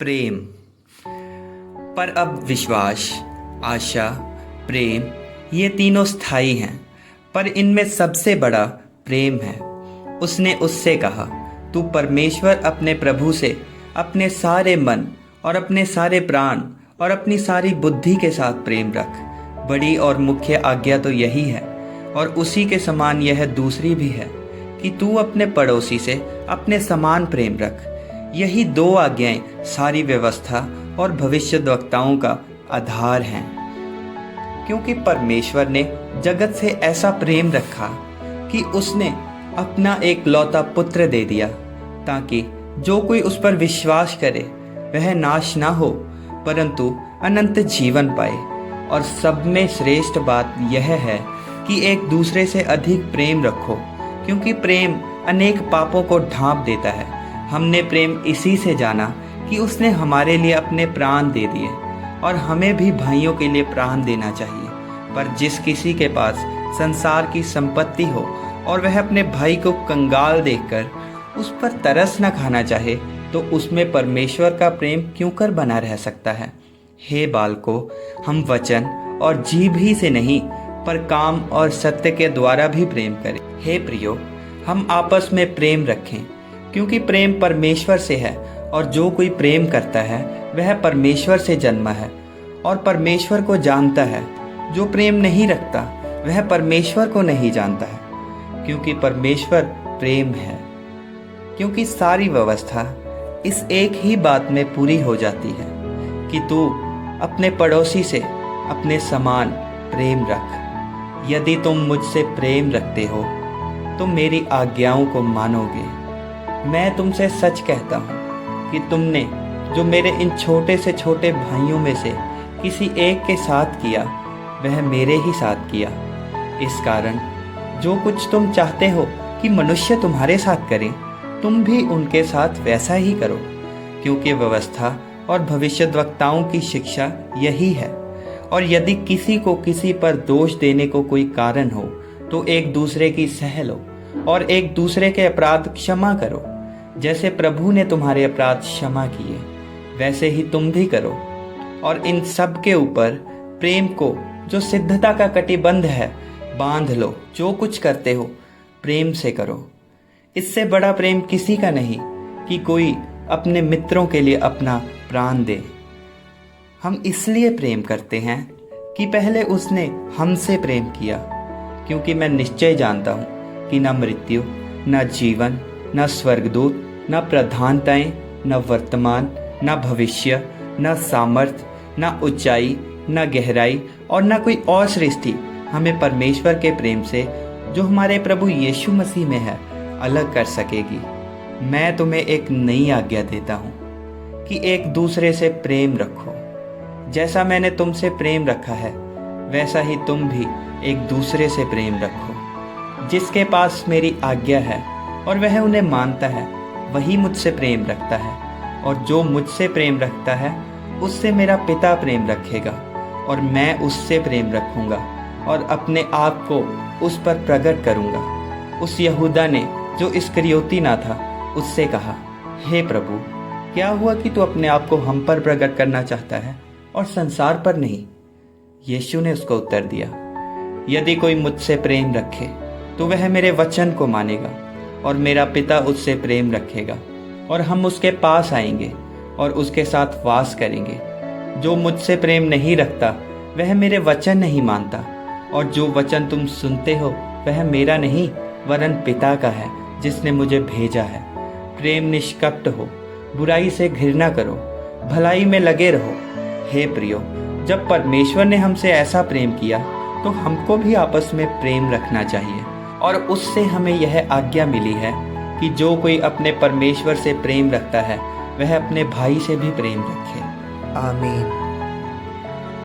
प्रेम। पर अब विश्वास, आशा, प्रेम ये तीनों स्थायी हैं, पर इनमें सबसे बड़ा प्रेम है। उसने उससे कहा, तू परमेश्वर अपने प्रभु से अपने सारे मन और अपने सारे प्राण और अपनी सारी बुद्धि के साथ प्रेम रख। बड़ी और मुख्य आज्ञा तो यही है, और उसी के समान यह दूसरी भी है कि तू अपने पड़ोसी से अपने समान प्रेम रख। यही दो आज्ञाएं सारी व्यवस्था और भविष्यद्वक्ताओं का आधार हैं। क्योंकि परमेश्वर ने जगत से ऐसा प्रेम रखा कि उसने अपना एक लौता पुत्र दे दिया, ताकि जो कोई उस पर विश्वास करे वह नाश ना हो परंतु अनंत जीवन पाए। और सब में श्रेष्ठ बात यह है कि एक दूसरे से अधिक प्रेम रखो, क्योंकि प्रेम अनेक पापों को ढांप देता है। हमने प्रेम इसी से जाना कि उसने हमारे लिए अपने प्राण दे दिए, और हमें भी भाइयों के लिए प्राण देना चाहिए। पर जिस किसी के पास संसार की संपत्ति हो और वह अपने भाई को कंगाल देखकर उस पर तरस न खाना चाहे, तो उसमें परमेश्वर का प्रेम क्यों कर बना रह सकता है। हे बालकों, हम वचन और जीभ ही से नहीं पर काम और सत्य के द्वारा भी प्रेम करें। हे प्रियो, हम आपस में प्रेम रखें, क्योंकि प्रेम परमेश्वर से है, और जो कोई प्रेम करता है वह परमेश्वर से जन्मा है और परमेश्वर को जानता है। जो प्रेम नहीं रखता वह परमेश्वर को नहीं जानता है, क्योंकि परमेश्वर प्रेम है। क्योंकि सारी व्यवस्था इस एक ही बात में पूरी हो जाती है कि तू अपने पड़ोसी से अपने समान प्रेम रख। यदि तुम मुझसे प्रेम रखते हो तो मेरी आज्ञाओं को मानोगे। मैं तुमसे सच कहता हूँ कि तुमने जो मेरे इन छोटे से छोटे भाइयों में से किसी एक के साथ किया, वह मेरे ही साथ किया। इस कारण जो कुछ तुम चाहते हो कि मनुष्य तुम्हारे साथ करें, तुम भी उनके साथ वैसा ही करो, क्योंकि व्यवस्था और भविष्यद्वक्ताओं की शिक्षा यही है। और यदि किसी को किसी पर दोष देने को कोई कारण हो, तो एक दूसरे की सह लो और एक दूसरे के अपराध क्षमा करो। जैसे प्रभु ने तुम्हारे अपराध क्षमा किए, वैसे ही तुम भी करो। और इन सब के ऊपर प्रेम को, जो सिद्धता का कटिबंध है, बांध लो। जो कुछ करते हो प्रेम से करो। इससे बड़ा प्रेम किसी का नहीं कि कोई अपने मित्रों के लिए अपना प्राण दे। हम इसलिए प्रेम करते हैं कि पहले उसने हमसे प्रेम किया। क्योंकि मैं निश्चय जानता हूँ कि न मृत्यु, न जीवन, न स्वर्गदूत, न प्रधानताएं, न वर्तमान, न भविष्य, न सामर्थ, न ऊंचाई, न गहराई और न कोई और सृष्टि हमें परमेश्वर के प्रेम से, जो हमारे प्रभु यीशु मसीह में है, अलग कर सकेगी। मैं तुम्हें एक नई आज्ञा देता हूँ कि एक दूसरे से प्रेम रखो। जैसा मैंने तुमसे प्रेम रखा है, वैसा ही तुम भी एक दूसरे से प्रेम रखो। जिसके पास मेरी आज्ञा है और वह उन्हें मानता है, वही मुझसे प्रेम रखता है। और जो मुझसे प्रेम रखता है, उससे मेरा पिता प्रेम रखेगा, और मैं उससे प्रेम रखूँगा और अपने आप को उस पर प्रकट करूँगा। उस यहूदा ने, जो इस्करियोती ना था, उससे कहा, हे प्रभु, क्या हुआ कि तू अपने आप को हम पर प्रकट करना चाहता है और संसार पर नहीं? यीशु ने उसको उत्तर दिया, यदि कोई मुझसे प्रेम रखे तो वह मेरे वचन को मानेगा, और मेरा पिता उससे प्रेम रखेगा, और हम उसके पास आएंगे और उसके साथ वास करेंगे। जो मुझसे प्रेम नहीं रखता वह मेरे वचन नहीं मानता, और जो वचन तुम सुनते हो वह मेरा नहीं वरन पिता का है, जिसने मुझे भेजा है। प्रेम निष्कपट हो, बुराई से घृणा करो, भलाई में लगे रहो। हे प्रियो, जब परमेश्वर ने हमसे ऐसा प्रेम किया, तो हमको भी आपस में प्रेम रखना चाहिए। और उससे हमें यह आज्ञा मिली है कि जो कोई अपने परमेश्वर से प्रेम रखता है, वह अपने भाई से भी प्रेम रखे। आमीन।